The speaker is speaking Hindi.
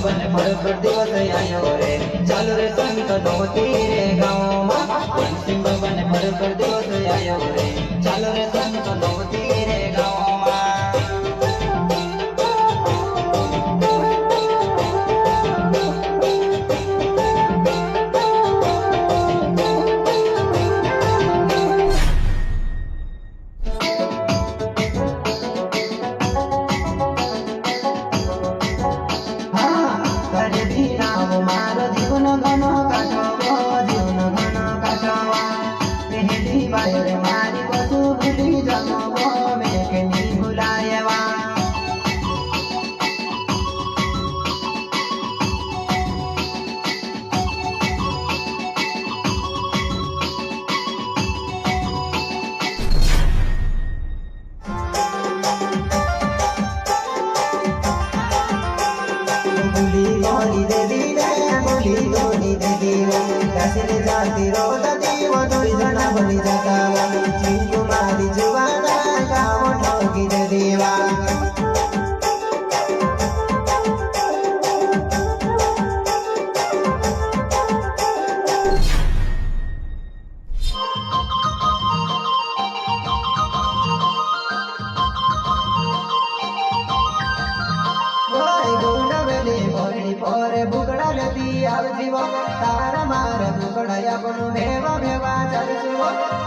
बने पर दिवस आयो रे चालू रे संत नोती रे गाँव में सिंह बने पर दिवस आयो रे चालू रे संत नोती रे गाँव मारी को भूली जाओ मैं के नहीं भुलाएवा भूली गोली दे दी भूली गोली दे दी कैसे जाती रोता दीवा थोड़ी जना भूली जाता चिंकू मारी जुबाना काम ठोकी दे दीवा परे बुकड़ा लेती आव जीव तारा मार बुकड़ा या कोनो भेवा भेवा चल सुनो